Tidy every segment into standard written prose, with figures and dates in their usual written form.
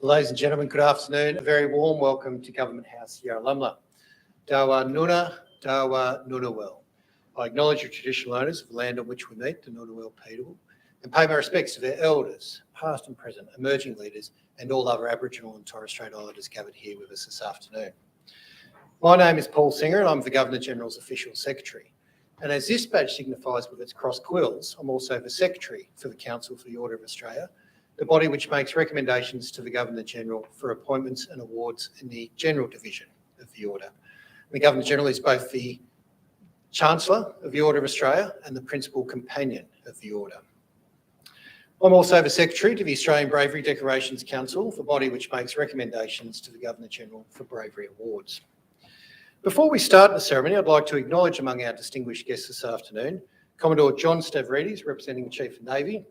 Ladies and gentlemen, good afternoon. A very warm welcome to Government House, Yarralumla. Dawa Nuna, Dawa Nunawel. I acknowledge the traditional owners of the land on which we meet, the Nunawel people, and pay my respects to their elders, past and present, emerging leaders, and all other Aboriginal and Torres Strait Islanders gathered here with us this afternoon. My name is Paul Singer and I'm the Governor-General's Official Secretary. And as this badge signifies with its cross quills, I'm also the Secretary for the Council for the Order of Australia, the body which makes recommendations to the Governor-General for appointments and awards in the General Division of the Order. The Governor-General is both the Chancellor of the Order of Australia and the Principal Companion of the Order. I'm also the Secretary to the Australian Bravery Decorations Council, the body which makes recommendations to the Governor-General for Bravery Awards. Before we start the ceremony, I'd like to acknowledge among our distinguished guests this afternoon, Commodore John Stavridis, representing the Chief of Navy,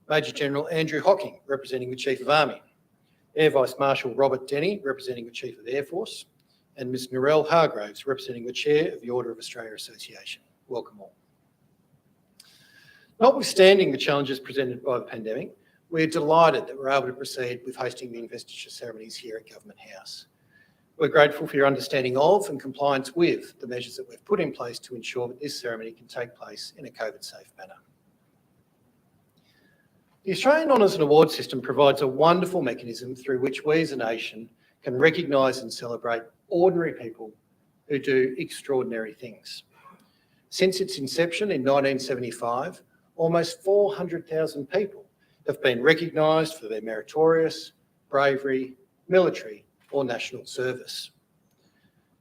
Major General Andrew Hocking, representing the Chief of Army, Air Vice Marshal Robert Denny, representing the Chief of the Air Force, and Ms Narelle Hargraves, representing the Chair of the Order of Australia Association. Welcome all. Notwithstanding the challenges presented by the pandemic, we're delighted that we're able to proceed with hosting the investiture ceremonies here at Government House. We're grateful for your understanding of and compliance with the measures that we've put in place to ensure that this ceremony can take place in a COVID-safe manner. The Australian Honours and Awards system provides a wonderful mechanism through which we as a nation can recognise and celebrate ordinary people who do extraordinary things. Since its inception in 1975, almost 400,000 people have been recognised for their meritorious, bravery, military or national service.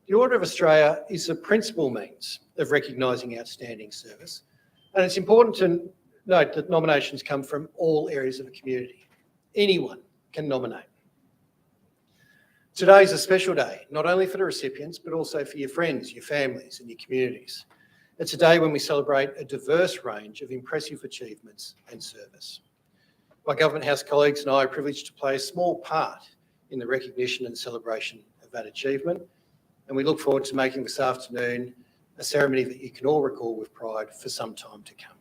The Order of Australia is the principal means of recognising outstanding service, and it's important to note that nominations come from all areas of the community. Anyone can nominate. Today is a special day, not only for the recipients, but also for your friends, your families and your communities. It's a day when we celebrate a diverse range of impressive achievements and service. My Government House colleagues and I are privileged to play a small part in the recognition and celebration of that achievement, and we look forward to making this afternoon a ceremony that you can all recall with pride for some time to come.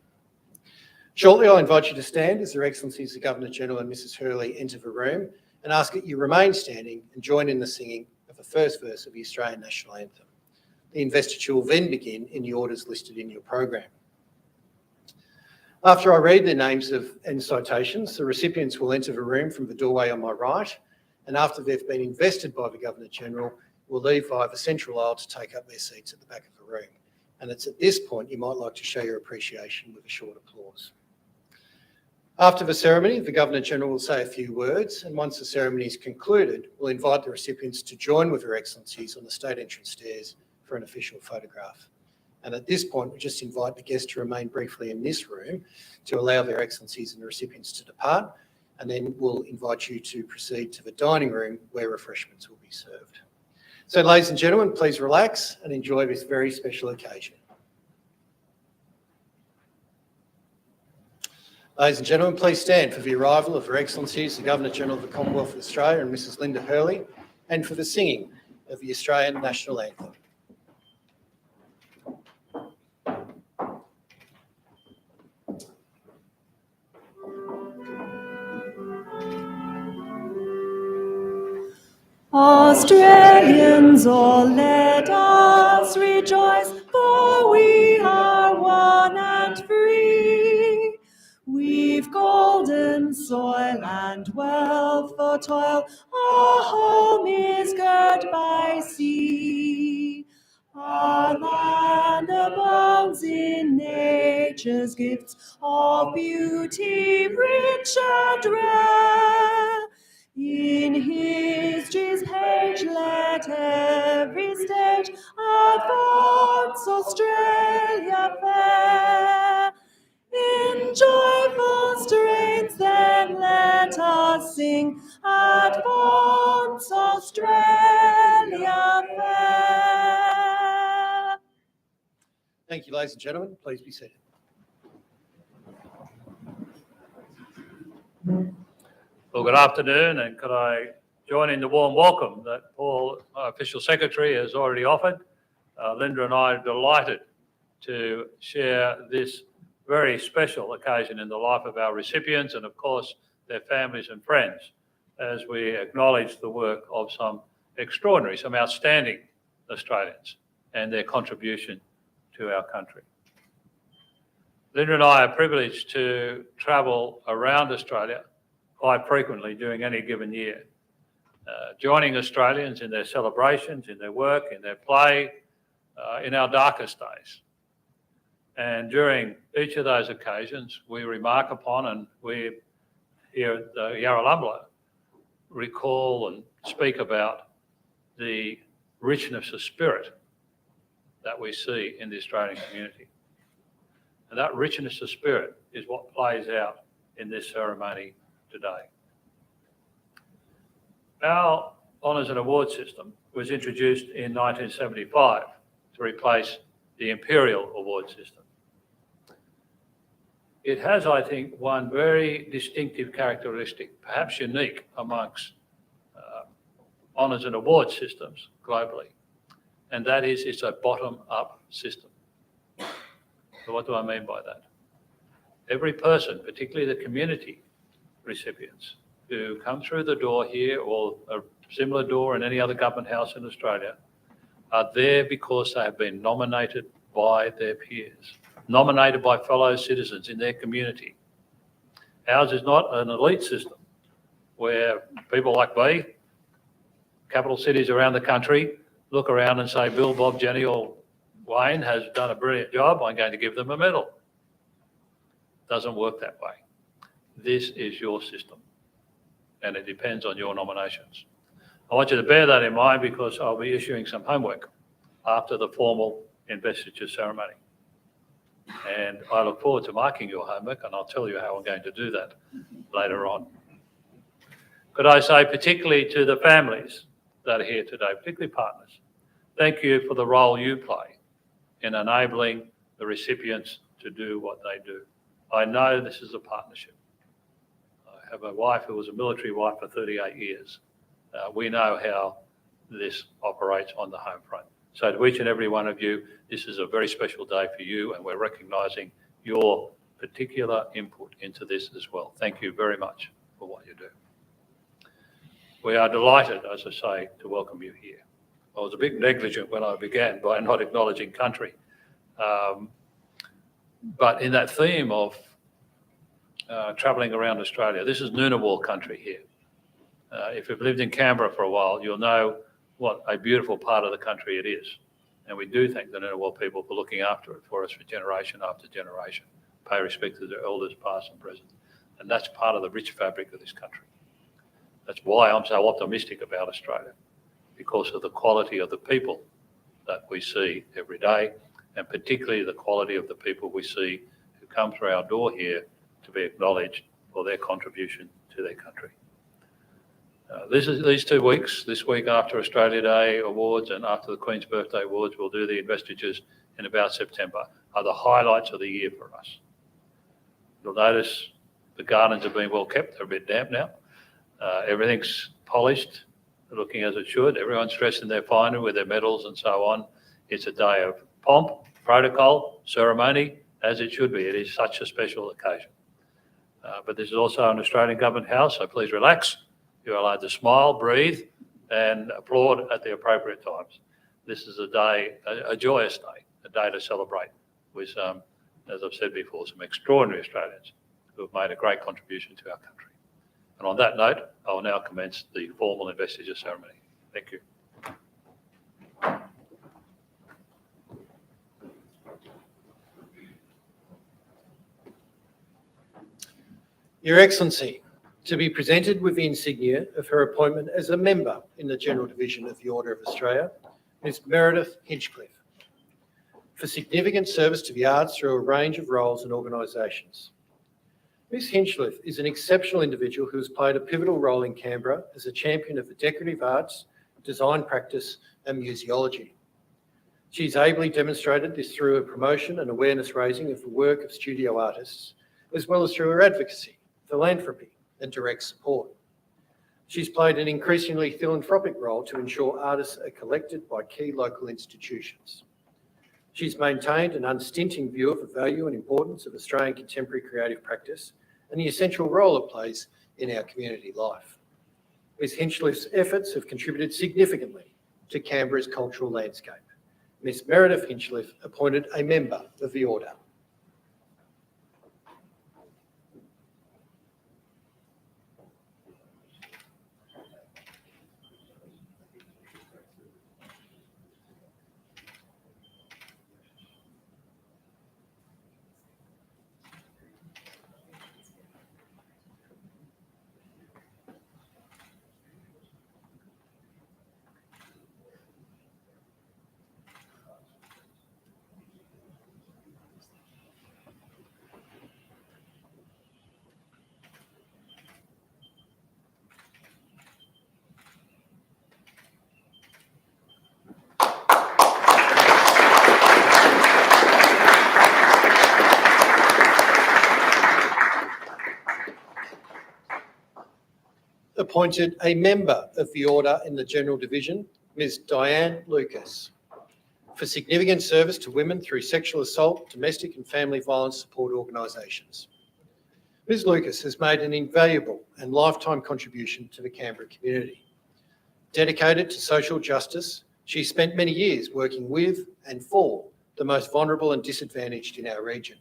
Shortly, I'll invite you to stand as Their Excellencies the Governor-General and Mrs Hurley enter the room and ask that you remain standing and join in the singing of the first verse of the Australian National Anthem. The investiture will then begin in the orders listed in your program. After I read their names and citations, the recipients will enter the room from the doorway on my right, and after they've been invested by the Governor-General, will leave via the central aisle to take up their seats at the back of the room. And it's at this point you might like to show your appreciation with a short applause. After the ceremony, the Governor-General will say a few words, and once the ceremony is concluded, we'll invite the recipients to join with Their Excellencies on the state entrance stairs for an official photograph. And at this point, we just invite the guests to remain briefly in this room to allow Their Excellencies and the recipients to depart, and then we'll invite you to proceed to the dining room where refreshments will be served. So ladies and gentlemen, please relax and enjoy this very special occasion. Ladies and gentlemen, please stand for the arrival of Her Excellencies, the Governor-General of the Commonwealth of Australia and Mrs Linda Hurley, and for the singing of the Australian National Anthem. Australians, all let us rejoice, for we are one and free. We've golden soil and wealth for toil, our home is girt by sea. Our land abounds in nature's gifts of beauty rich and rare. In history's page let every stage advance Australia fair. In joyful strains then let us sing, advance Australia fair. Thank you, ladies and gentlemen. Please be seated. Well, good afternoon, and could I join in the warm welcome that Paul, our Official Secretary, has already offered. Linda and I are delighted to share this very special occasion in the life of our recipients and, of course, their families and friends. as we acknowledge the work of some extraordinary, some outstanding Australians and their contribution to our country. Linda and I are privileged to travel around Australia quite frequently during any given year, joining Australians in their celebrations, in their work, in their play, in our darkest days. And during each of those occasions, we remark upon, and we here at the Yarralumla recall and speak about the richness of spirit that we see in the Australian community. And that richness of spirit is what plays out in this ceremony today. Our honours and awards system was introduced in 1975 to replace the imperial award system. It has, I think, one very distinctive characteristic, perhaps unique amongst honours and awards systems globally, and that is it's a bottom-up system. So what do I mean by that? Every person, particularly the community recipients who come through the door here or a similar door in any other government house in Australia, are there because they have been nominated by their peers, nominated by fellow citizens in their community. Ours is not an elite system where people like me, capital cities around the country, look around and say, Bill, Bob, Jenny or Wayne has done a brilliant job, I'm going to give them a medal. Doesn't work that way. This is your system and it depends on your nominations. I want you to bear that in mind because I'll be issuing some homework after the formal investiture ceremony. And I look forward to marking your homework and I'll tell you how I'm going to do that later on. Could I say particularly to the families that are here today, particularly partners, thank you for the role you play in enabling the recipients to do what they do. I know this is a partnership. I have a wife who was a military wife for 38 years. We know how this operates on the home front. So to each and every one of you, this is a very special day for you and we're recognising your particular input into this as well. Thank you very much for what you do. We are delighted, as I say, to welcome you here. I was a bit negligent when I began by not acknowledging country. But in that theme of travelling around Australia, this is Ngunnawal country here. If you've lived in Canberra for a while, you'll know what a beautiful part of the country it is. And we do thank the Ngunnawal people for looking after it for us for generation after generation. Pay respect to their elders past and present. And that's part of the rich fabric of this country. That's why I'm so optimistic about Australia, because of the quality of the people that we see every day, and particularly the quality of the people we see who come through our door here to be acknowledged for their contribution to their country. These 2 weeks, this week after Australia Day Awards and after the Queen's Birthday Awards, we'll do the investitures in about September, are the highlights of the year for us. You'll notice the gardens have been well kept, they're a bit damp now. Everything's polished, looking as it should. Everyone's dressed in their finery with their medals and so on. It's a day of pomp, protocol, ceremony, as it should be. It is such a special occasion. But this is also an Australian government house, so please relax. You're allowed to smile, breathe, and applaud at the appropriate times. This is a day, a joyous day, a day to celebrate with, as I've said before, some extraordinary Australians who have made a great contribution to our country. And on that note, I will now commence the formal investiture ceremony. Thank you. Your Excellency, to be presented with the insignia of her appointment as a member in the General Division of the Order of Australia, Ms. Meredith Hinchcliffe, for significant service to the arts through a range of roles and organisations. Ms. Hinchcliffe is an exceptional individual who has played a pivotal role in Canberra as a champion of the decorative arts, design practice and museology. She's ably demonstrated this through her promotion and awareness raising of the work of studio artists, as well as through her advocacy, philanthropy and direct support. She's played an increasingly philanthropic role to ensure artists are collected by key local institutions. She's maintained an unstinting view of the value and importance of Australian contemporary creative practice and the essential role it plays in our community life. Ms Hinchliffe's efforts have contributed significantly to Canberra's cultural landscape. Ms Meredith Hinchliffe appointed a member of the Order. Appointed a member of the Order in the General Division, Ms Diane Lucas, for significant service to women through sexual assault, domestic and family violence support organisations. Ms Lucas has made an invaluable and lifetime contribution to the Canberra community. Dedicated to social justice, she spent many years working with and for the most vulnerable and disadvantaged in our region.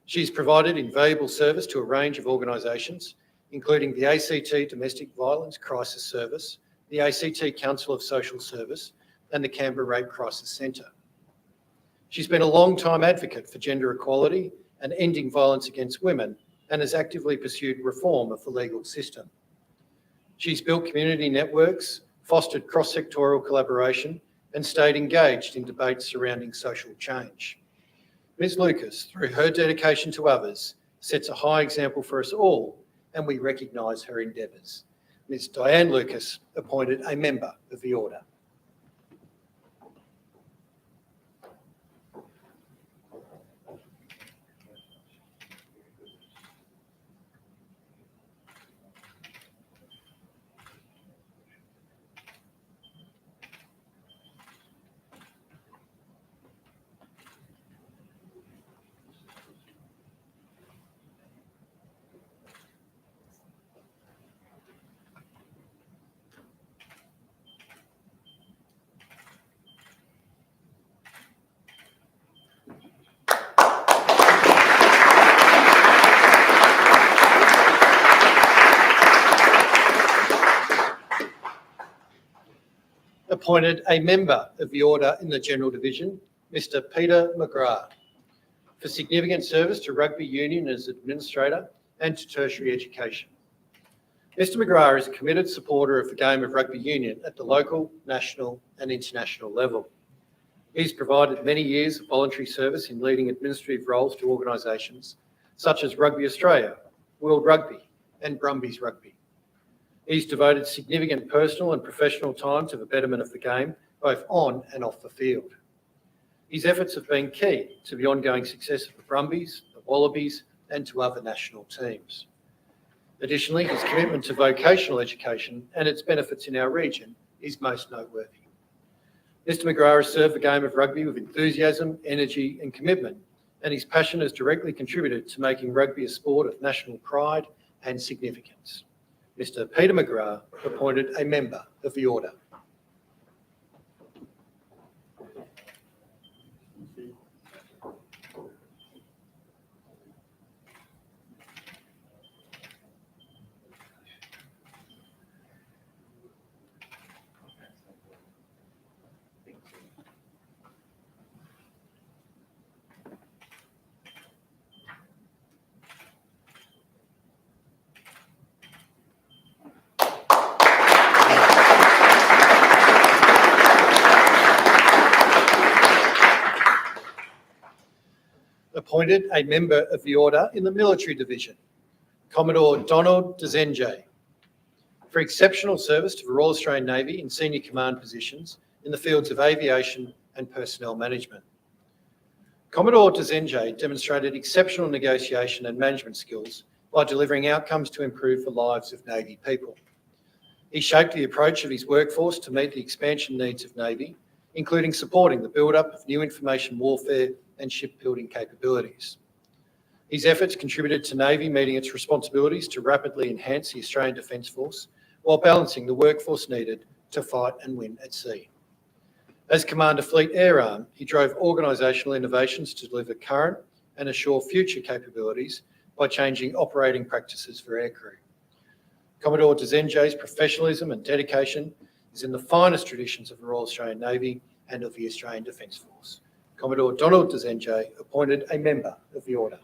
She's provided invaluable service to a range of organisations, including the ACT Domestic Violence Crisis Service, the ACT Council of Social Service, and the Canberra Rape Crisis Centre. She's been a long-time advocate for gender equality and ending violence against women, and has actively pursued reform of the legal system. She's built community networks, fostered cross-sectoral collaboration, and stayed engaged in debates surrounding social change. Ms Lucas, through her dedication to others, sets a high example for us all, and we recognise her endeavours. Ms Diane Lucas, appointed a member of the Order. Appointed a member of the Order in the General Division, Mr Peter McGrath, for significant service to Rugby Union as Administrator and to tertiary education. Mr McGrath is a committed supporter of the game of rugby union at the local, national and international level. He's provided many years of voluntary service in leading administrative roles to organisations such as Rugby Australia, World Rugby and Brumbies Rugby. He's devoted significant personal and professional time to the betterment of the game, both on and off the field. His efforts have been key to the ongoing success of the Brumbies, the Wallabies, and to other national teams. Additionally, his commitment to vocational education and its benefits in our region is most noteworthy. Mr McGrath has served the game of rugby with enthusiasm, energy and commitment, and his passion has directly contributed to making rugby a sport of national pride and significance. Mr Peter McGrath, appointed a member of the Order. Appointed a member of the Order in the Military Division, Commodore Donald Dzenge, for exceptional service to the Royal Australian Navy in senior command positions in the fields of aviation and personnel management. Commodore Dzenge demonstrated exceptional negotiation and management skills by delivering outcomes to improve the lives of Navy people. He shaped the approach of his workforce to meet the expansion needs of Navy, including supporting the build-up of new information warfare and shipbuilding capabilities. His efforts contributed to Navy meeting its responsibilities to rapidly enhance the Australian Defence Force while balancing the workforce needed to fight and win at sea. As Commander Fleet Air Arm, he drove organisational innovations to deliver current and assure future capabilities by changing operating practices for aircrew. Commodore Dezenge's professionalism and dedication is in the finest traditions of the Royal Australian Navy and of the Australian Defence Force. Commodore Donald Dezenge appointed a member of the Order.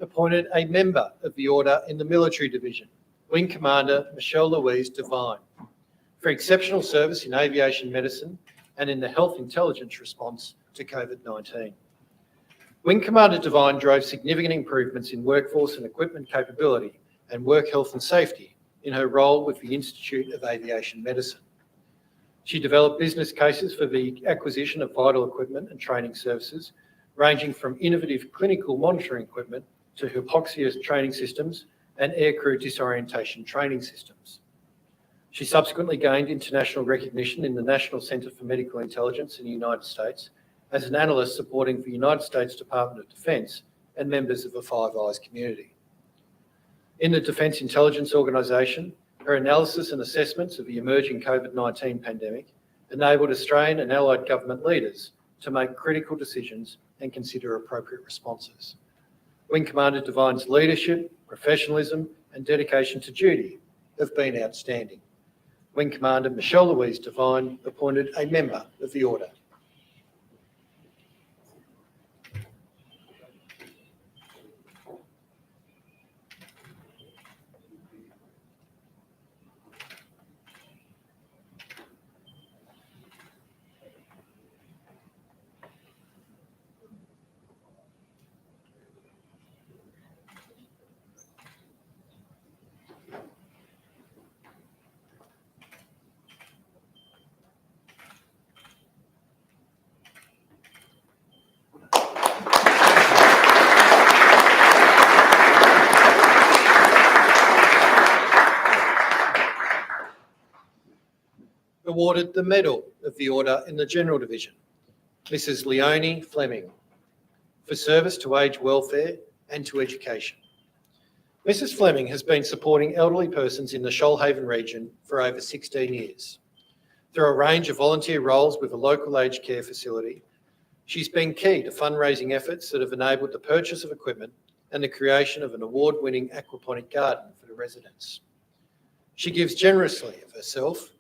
Appointed a member of the Order in the Military Division, Wing Commander Michelle Louise Devine, for exceptional service in aviation medicine and in the health intelligence response to COVID-19. Wing Commander Devine drove significant improvements in workforce and equipment capability and work health and safety in her role with the Institute of Aviation Medicine. She developed business cases for the acquisition of vital equipment and training services, ranging from innovative clinical monitoring equipment to hypoxia training systems and aircrew disorientation training systems. She subsequently gained international recognition in the National Centre for Medical Intelligence in the United States as an analyst supporting the United States Department of Defence and members of the Five Eyes community. In the Defence Intelligence Organisation, her analysis and assessments of the emerging COVID-19 pandemic enabled Australian and allied government leaders to make critical decisions and consider appropriate responses. Wing Commander Devine's leadership, professionalism and dedication to duty have been outstanding. Wing Commander Michelle Louise Devine appointed a member of the Order. Awarded the Medal of the Order in the General Division, Mrs. Leonie Fleming, for service to aged welfare and to education. Mrs. Fleming has been supporting elderly persons in the Shoalhaven region for over 16 years. Through a range of volunteer roles with a local aged care facility, she's been key to fundraising efforts that have enabled the purchase of equipment and the creation of an award-winning aquaponic garden for the residents. She gives generously of herself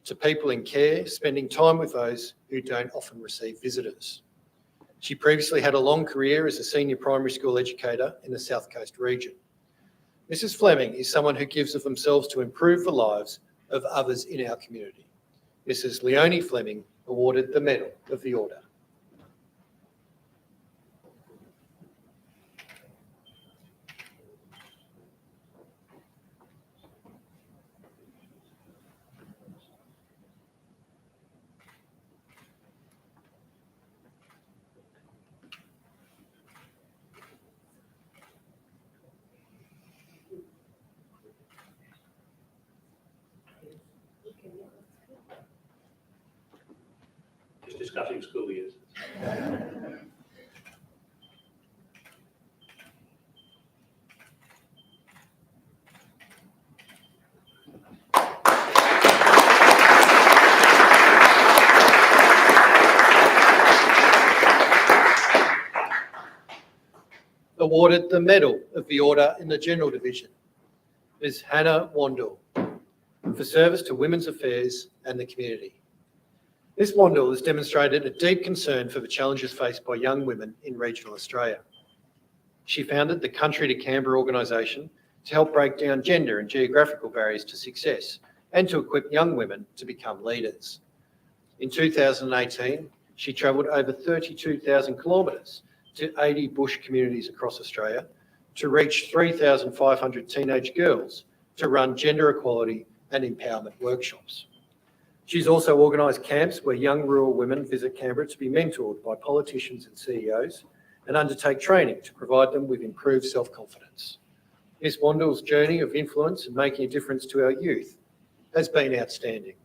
to people in care, spending time with those who don't often receive visitors. She previously had a long career as a senior primary school educator in the South Coast region. Mrs. Fleming is someone who gives of themselves to improve the lives of others in our community. Mrs. Leonie Fleming awarded the Medal of the Order. Just discussing school years. Awarded the Medal of the Order in the General Division, Ms. Hannah Wandel, for service to women's affairs and the community. Ms. Wandel has demonstrated a deep concern for the challenges faced by young women in regional Australia. She founded the Country to Canberra organisation to help break down gender and geographical barriers to success and to equip young women to become leaders. In 2018, She travelled over 32,000 kilometres to 80 bush communities across Australia to reach 3,500 teenage girls to run gender equality and empowerment workshops. She's also organised camps where young rural women visit Canberra to be mentored by politicians and CEOs and undertake training to provide them with improved self-confidence. Ms Wandell's journey of influence and making a difference to our youth has been outstanding.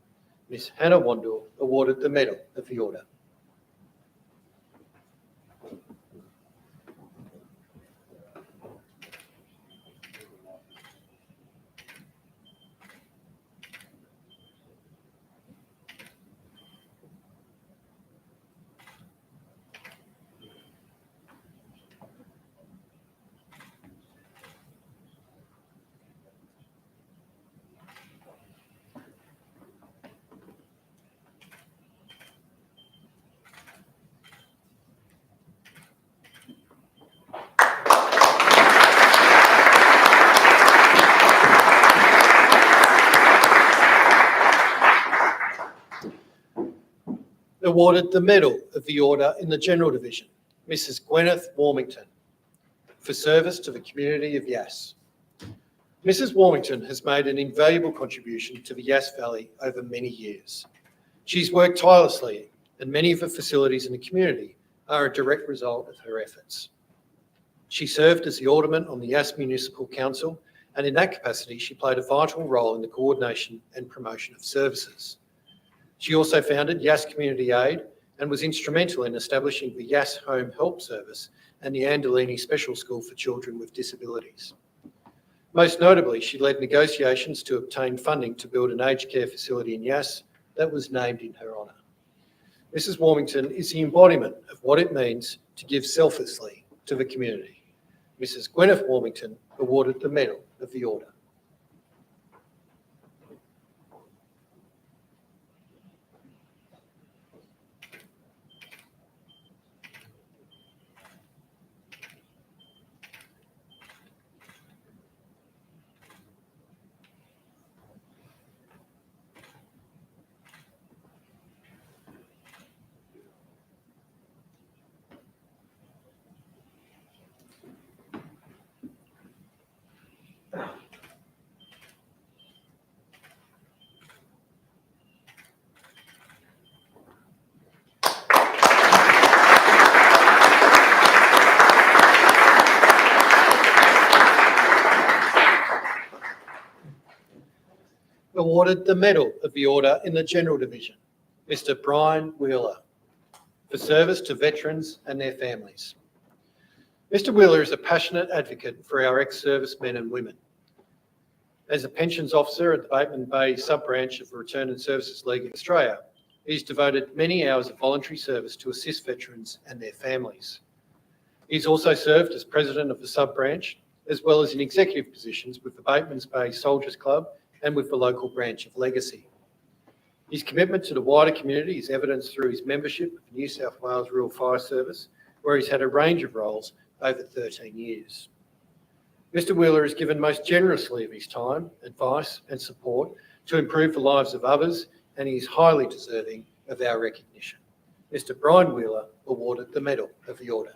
Ms Hannah Wandell awarded the Medal of the Order. Awarded the Medal of the Order in the General Division, Mrs Gwyneth Warmington, for service to the community of Yass. Mrs Warmington has made an invaluable contribution to the Yass Valley over many years. She's worked tirelessly, and many of the facilities in the community are a direct result of her efforts. She served as the Alderman on the Yass Municipal Council, and in that capacity she played a vital role in the coordination and promotion of services. She also founded Yass Community Aid and was instrumental in establishing the Yass Home Help Service and the Andolini Special School for Children with Disabilities. Most notably, she led negotiations to obtain funding to build an aged care facility in Yass that was named in her honour. Mrs Warmington is the embodiment of what it means to give selflessly to the community. Mrs Gwyneth Warmington awarded the Medal of the Order. Awarded the Medal of the Order in the General Division, Mr Brian Wheeler, for service to veterans and their families. Mr Wheeler is a passionate advocate for our ex-servicemen and women. As a pensions officer at the Bateman Bay sub-branch of the Return and Services League of Australia, he's devoted many hours of voluntary service to assist veterans and their families. He's also served as president of the sub-branch, as well as in executive positions with the Bateman's Bay Soldiers Club and with the local branch of Legacy. His commitment to the wider community is evidenced through his membership of the New South Wales Rural Fire Service, where he's had a range of roles over 13 years. Mr Wheeler has given most generously of his time, advice and support to improve the lives of others, and he is highly deserving of our recognition. Mr Brian Wheeler awarded the Medal of the Order.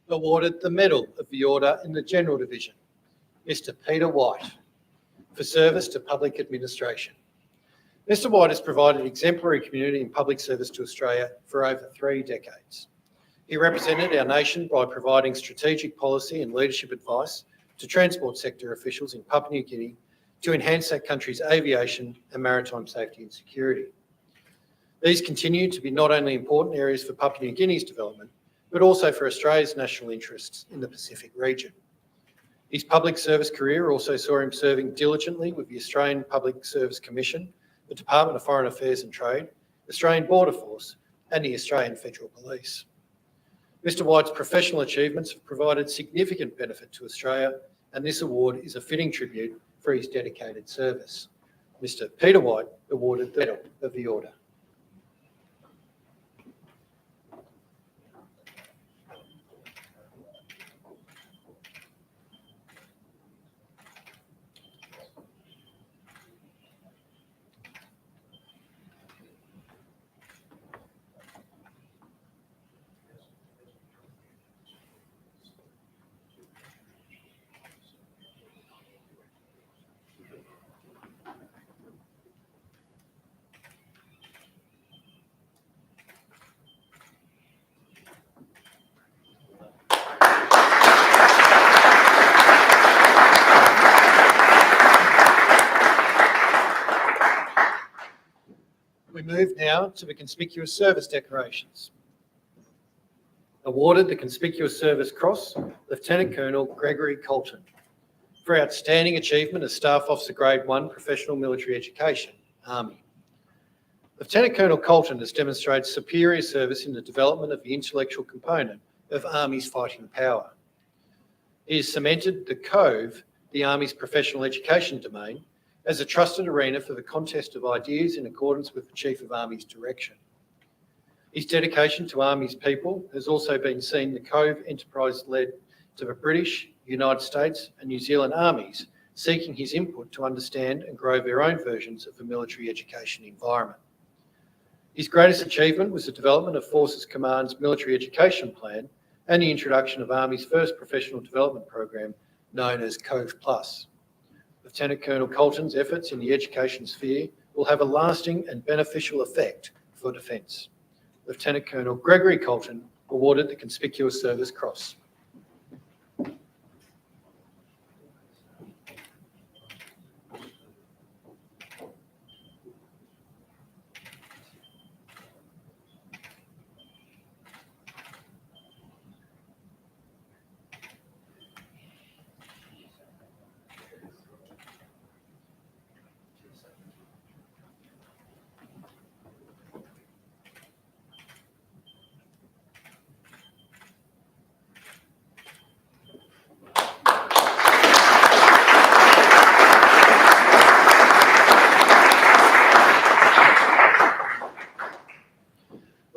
Awarded the Medal of the Order in the General Division, Mr Peter White, for service to public administration. Mr White has provided exemplary community and public service to Australia for over 3 decades. He represented our nation by providing strategic policy and leadership advice to transport sector officials in Papua New Guinea to enhance that country's aviation and maritime safety and security. These continue to be not only important areas for Papua New Guinea's development, but also for Australia's national interests in the Pacific region. His public service career also saw him serving diligently with the Australian Public Service Commission, the Department of Foreign Affairs and Trade, Australian Border Force, and the Australian Federal Police. Mr. White's professional achievements have provided significant benefit to Australia, and this award is a fitting tribute for his dedicated service. Mr. Peter White awarded the Medal of the Order. We move now to the Conspicuous Service Decorations. Awarded the Conspicuous Service Cross, Lieutenant Colonel Gregory Colton, for outstanding achievement as Staff Officer Grade 1 Professional Military Education, Army. Lieutenant Colonel Colton has demonstrated superior service in the development of the intellectual component of Army's fighting power. He has cemented the Cove, the Army's professional education domain, as a trusted arena for the contest of ideas in accordance with the Chief of Army's direction. His dedication to Army's people has also been seen the Cove enterprise led to the British, United States and New Zealand armies seeking his input to understand and grow their own versions of the military education environment. His greatest achievement was the development of Forces Command's military education plan and the introduction of Army's first professional development program known as Cove Plus. Lieutenant Colonel Colton's efforts in the education sphere will have a lasting and beneficial effect for Defence. Lieutenant Colonel Gregory Colton awarded the Conspicuous Service Cross.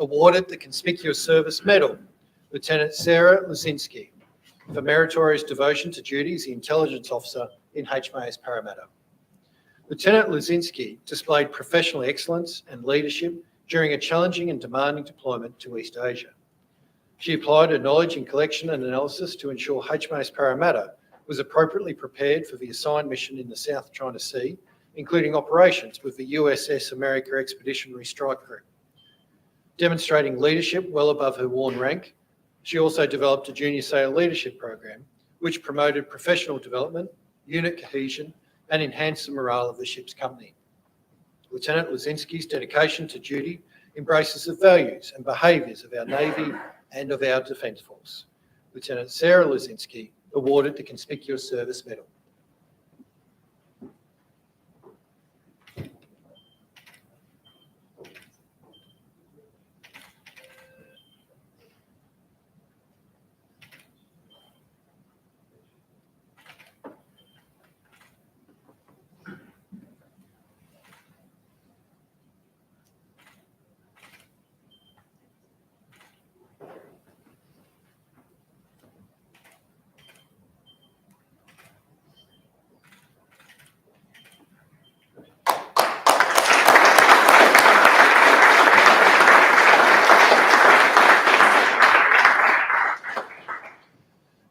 Awarded the Conspicuous Service Medal, Lieutenant Sarah Lazinski, for meritorious devotion to duty as the intelligence officer in HMAS Parramatta. Lieutenant Lazinski displayed professional excellence and leadership during a challenging and demanding deployment to East Asia. She applied her knowledge in collection and analysis to ensure HMAS Parramatta was appropriately prepared for the assigned mission in the South China Sea, including operations with the USS America Expeditionary Strike Group. Demonstrating leadership well above her worn rank, she also developed a junior sailor leadership program, which promoted professional development, unit cohesion, and enhanced the morale of the ship's company. Lieutenant Lazinski's dedication to duty embraces the values and behaviours of our Navy and of our Defence Force. Lieutenant Sarah Lazinski awarded the Conspicuous Service Medal.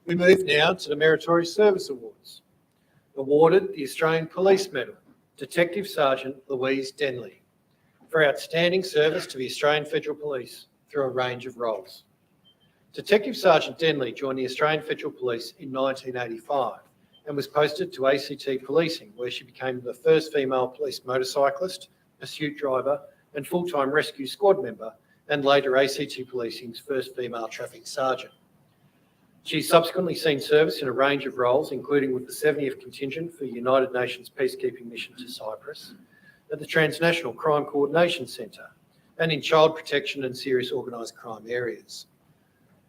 We move now to the Meritorious Service Awards. Awarded the Australian Police Medal, Detective Sergeant Louise Denley, for outstanding service to the Australian Federal Police through a range of roles. Detective Sergeant Denley joined the Australian Federal Police in 1985 and was posted to ACT Policing, where she became the first female police motorcyclist, pursuit driver and full-time rescue squad member and later ACT Policing's first female traffic sergeant. She's subsequently seen service in a range of roles, including with the 70th Contingent for the United Nations Peacekeeping Mission to Cyprus, at the Transnational Crime Coordination Centre, and in child protection and serious organised crime areas.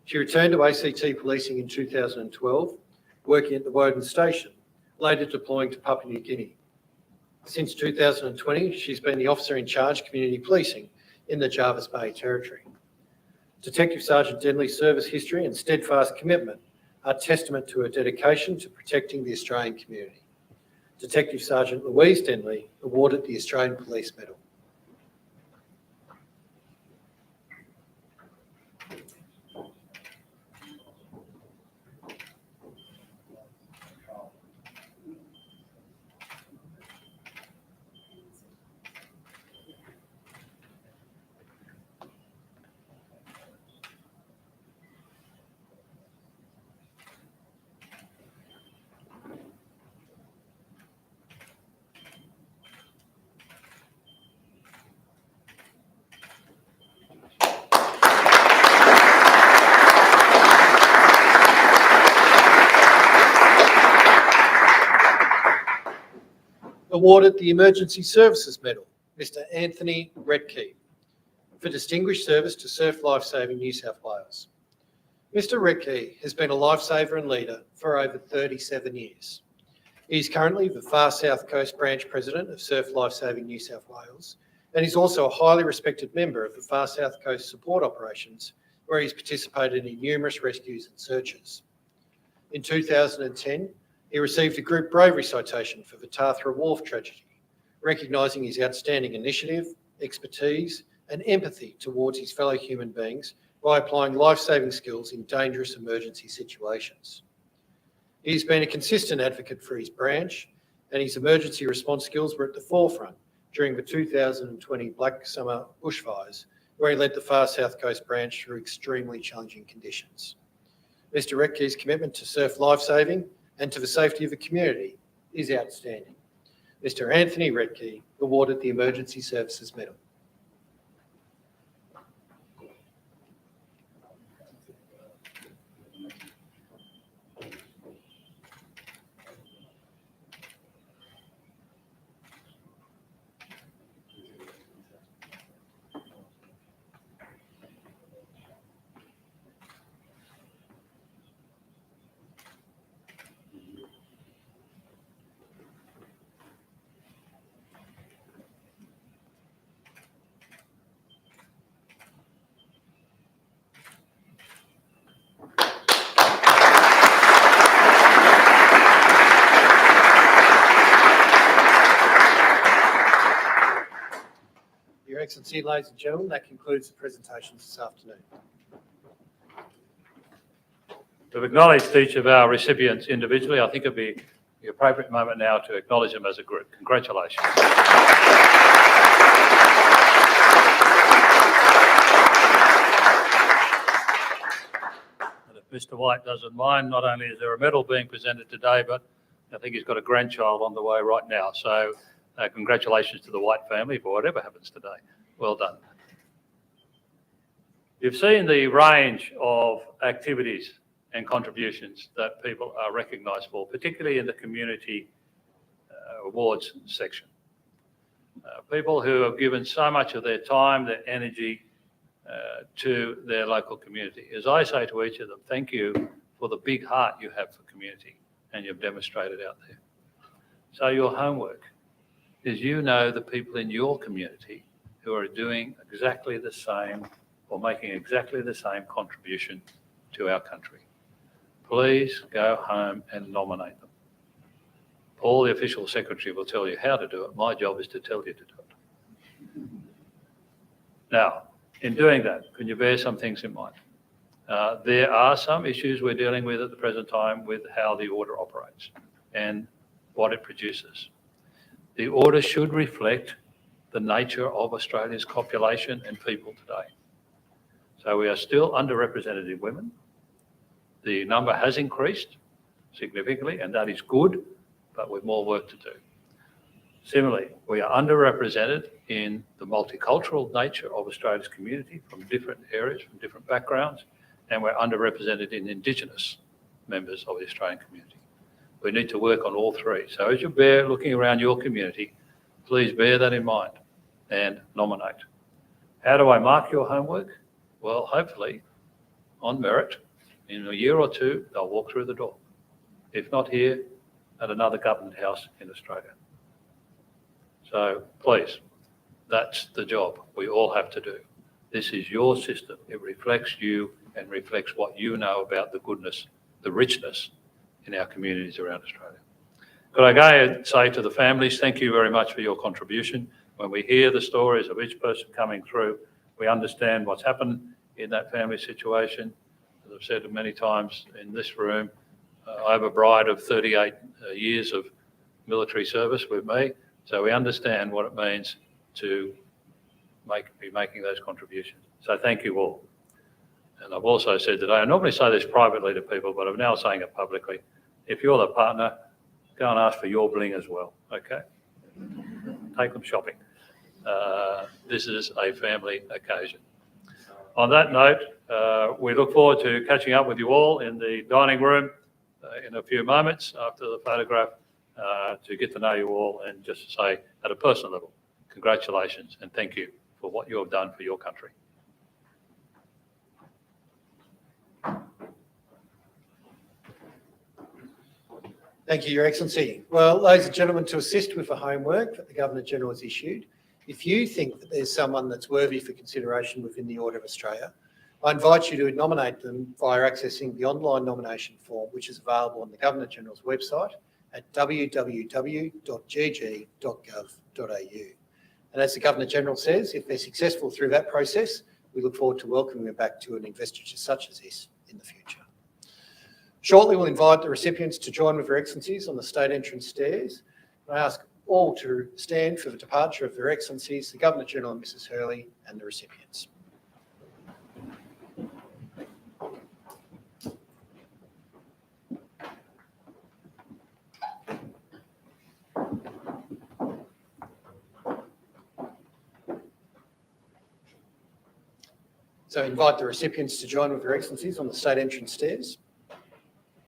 She returned to ACT Policing in 2012, working at the Woden Station, later deploying to Papua New Guinea. Since 2020, she's been the Officer in Charge Community Policing in the Jervis Bay Territory. Detective Sergeant Denley's service history and steadfast commitment are testament to her dedication to protecting the Australian community. Detective Sergeant Louise Denley awarded the Australian Police Medal. Awarded the Emergency Services Medal, Mr. Anthony Redkey, for distinguished service to Surf Lifesaving New South Wales. Mr. Redkey has been a lifesaver and leader for over 37 years. He is currently the Far South Coast Branch President of Surf Lifesaving New South Wales, and is also a highly respected member of the Far South Coast Support Operations, where he's participated in numerous rescues and searches. In 2010, he received a Group Bravery Citation for the Tathra Wharf tragedy, recognising his outstanding initiative, expertise and empathy towards his fellow human beings by applying life-saving skills in dangerous emergency situations. He has been a consistent advocate for his branch, and his emergency response skills were at the forefront during the 2020 Black Summer bushfires, where he led the Far South Coast branch through extremely challenging conditions. Mr. Redkey's commitment to surf lifesaving and to the safety of the community is outstanding. Mr. Anthony Redkey awarded the Emergency Services Medal. Your Excellency, ladies and gentlemen, that concludes the presentations this afternoon. We've acknowledged each of our recipients individually. I think it'd be the appropriate moment now to acknowledge them as a group. Congratulations. And if Mr. White doesn't mind, not only is there a medal being presented today, but I think he's got a grandchild on the way right now. So congratulations to the White family for whatever happens today. Well done. You've seen the range of activities and contributions that people are recognised for, particularly in the community awards section. People who have given so much of their time, their energy to their local community. As I say to each of them, thank you for the big heart you have for community and you've demonstrated out there. So your homework is you know the people in your community who are doing exactly the same or making exactly the same contribution to our country. Please go home and nominate them. Paul, the official secretary, will tell you how to do it. My job is to tell you to do it. Now, in doing that, can you bear some things in mind? There are some issues we're dealing with at the present time with how the order operates and what it produces. The order should reflect the nature of Australia's population and people today. So we are still underrepresented in women. The number has increased significantly, and that is good, but with more work to do. Similarly, we are underrepresented in the multicultural nature of Australia's community from different areas, from different backgrounds, and we're underrepresented in Indigenous members of the Australian community. We need to work on all three. So as you're looking around your community, please bear that in mind and nominate. How do I mark your homework? Well, hopefully on merit, in a year or two, they'll walk through the door. If not here, at another government house in Australia. So please, that's the job we all have to do. This is your system. It reflects you and reflects what you know about the goodness, the richness in our communities around Australia. Could I go and say to the families, thank you very much for your contribution. When we hear the stories of each person coming through, we understand what's happened in that family situation. As I've said many times in this room, I have a bride of 38 years of military service with me, so we understand what it means to be making those contributions. So thank you all. And I've also said today, I normally say this privately to people, but I'm now saying it publicly. If you're the partner, go and ask for your bling as well, okay? Take them shopping. This is a family occasion. On that note, we look forward to catching up with you all in the dining room in a few moments after the photograph to get to know you all and just to say at a personal level, congratulations and thank you for what you have done for your country. Thank you, Your Excellency. Well, ladies and gentlemen, to assist with the homework that the Governor-General has issued, if you think that there's someone that's worthy for consideration within the Order of Australia, I invite you to nominate them via accessing the online nomination form, which is available on the Governor-General's website at www.gg.gov.au. And as the Governor-General says, if they're successful through that process, we look forward to welcoming them back to an investiture such as this in the future. Shortly, we'll invite the recipients to join with Their Excellencies on the state entrance stairs. I ask all to stand for the departure of Their Excellencies, the Governor-General and Mrs Hurley, and the recipients. So I invite the recipients to join with Their Excellencies on the state entrance stairs.